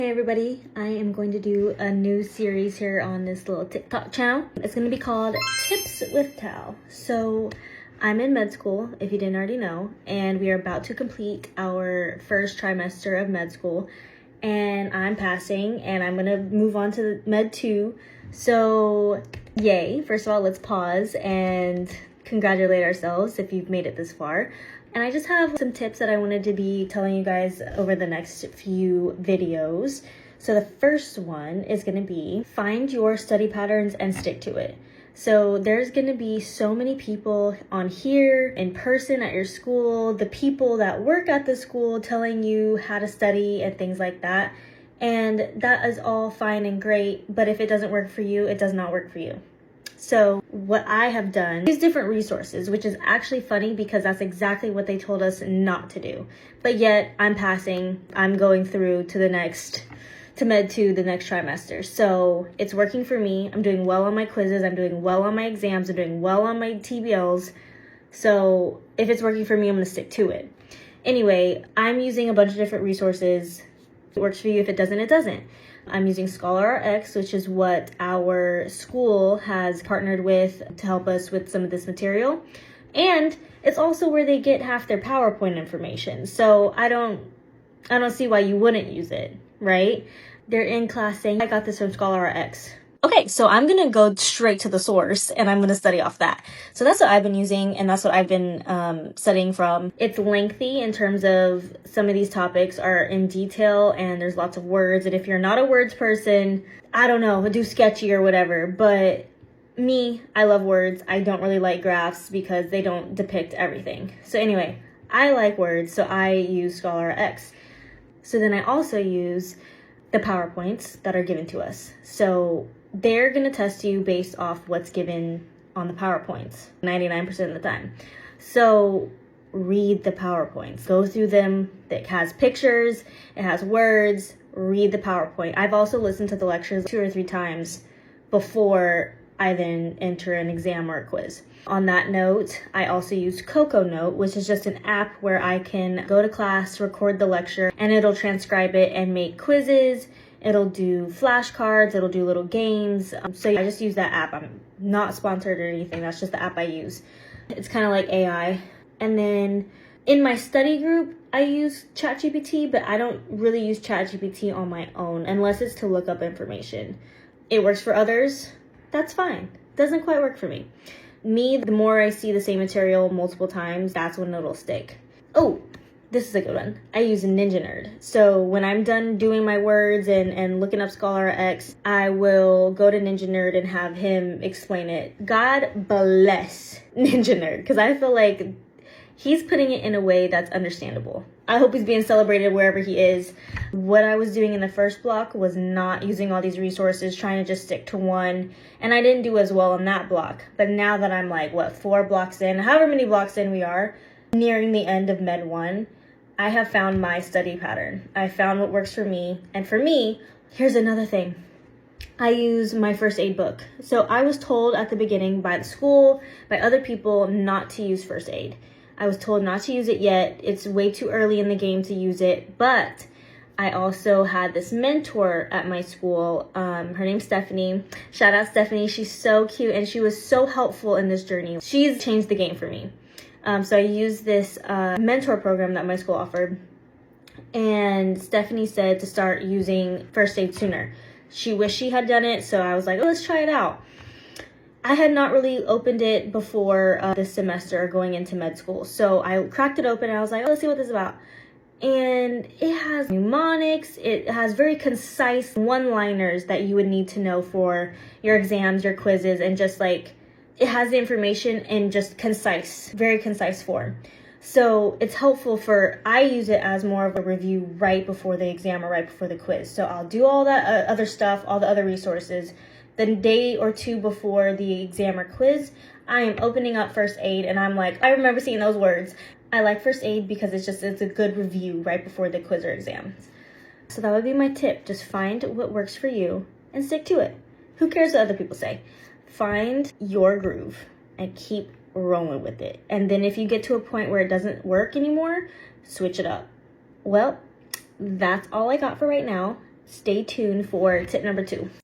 Hey everybody, I am going to do a new series here on this little TikTok channel. It's going to be called Tips with Tal. So I'm in med school, if you didn't already know, and we are about to complete our first trimester of med school, and I'm passing and I'm going to move on to med 2. So yay. First of all, let's pause and congratulate ourselves if you've made it this far. And I just have some tips that I wanted to be telling you guys over the next few videos. So the first one is going to be find your study patterns and stick to it. So there's going to be so many people on here, in person at your school, the people that work at the school telling you how to study and things like that. And that is all fine and great, but if it doesn't work for you, it does not work for you. So what I have done is different resources, which is actually funny because that's exactly what they told us not to do. But yet I'm passing, I'm going through to med 2 the next trimester. So it's working for me. I'm doing well on my quizzes. I'm doing well on my exams. I'm doing well on my TBLs. So if it's working for me, I'm going to stick to it. Anyway, I'm using a bunch of different resources. If it works for you. If it doesn't, it doesn't. I'm using ScholarRx, which is what our school has partnered with to help us with some of this material. And it's also where they get half their PowerPoint information. So I don't see why you wouldn't use it, right? They're in class saying, I got this from ScholarRx. Okay, so I'm going to go straight to the source and I'm going to study off that. So that's what I've been using and that's what I've been studying from. It's lengthy in terms of some of these topics are in detail and there's lots of words. And if you're not a words person, I don't know, do sketchy or whatever. But me, I love words. I don't really like graphs because they don't depict everything. So anyway, I like words, so I use ScholarRx. So then I also use the PowerPoints that are given to us. So they're going to test you based off what's given on the PowerPoints 99% of the time. So read the PowerPoints, go through them. It has pictures, it has words, read the PowerPoint. I've also listened to the lectures 2 or 3 times before I then enter an exam or a quiz. On that note, I also use Coco Note, which is just an app where I can go to class, record the lecture, and it'll transcribe it and make quizzes. It'll do flashcards, it'll do little games. So I just use that app. I'm not sponsored or anything. That's just the app I use. It's kind of like AI. And then in my study group, I use ChatGPT, but I don't really use ChatGPT on my own unless it's to look up information. It works for others. That's fine. Doesn't quite work for me. The more I see the same material multiple times, that's when it'll stick. Oh, this is a good one. I use Ninja Nerd. So when I'm done doing my words and looking up ScholarRx, I will go to Ninja Nerd and have him explain it. God bless Ninja Nerd, because I feel like he's putting it in a way that's understandable. I hope he's being celebrated wherever he is. What I was doing in the first block was not using all these resources, trying to just stick to one. And I didn't do as well on that block. But now that I'm like, 4 blocks in, however many blocks in we are, nearing the end of Med 1, I have found my study pattern. I found what works for me. And for me, here's another thing. I use my first aid book. So I was told at the beginning by the school, by other people, not to use first aid. I was told not to use it yet. It's way too early in the game to use it. But I also had this mentor at my school. Her name's Stephanie. Shout out Stephanie. She's so cute and she was so helpful in this journey. She's changed the game for me. So I used this mentor program that my school offered. And Stephanie said to start using first aid sooner. She wished she had done it. So I was like, oh, let's try it out. I had not really opened it before this semester going into med school. So I cracked it open and I was like, oh, let's see what this is about. And it has mnemonics. It has very concise one-liners that you would need to know for your exams, your quizzes, and just like, it has the information in just very concise form. So it's helpful I use it as more of a review right before the exam or right before the quiz. So I'll do all that other stuff, all the other resources. The day or 2 before the exam or quiz, I am opening up first aid and I'm like, I remember seeing those words. I like first aid because it's a good review right before the quiz or exam. So that would be my tip. Just find what works for you and stick to it. Who cares what other people say? Find your groove and keep rolling with it. And then if you get to a point where it doesn't work anymore, switch it up. Well, that's all I got for right now. stay tuned for tip number 2.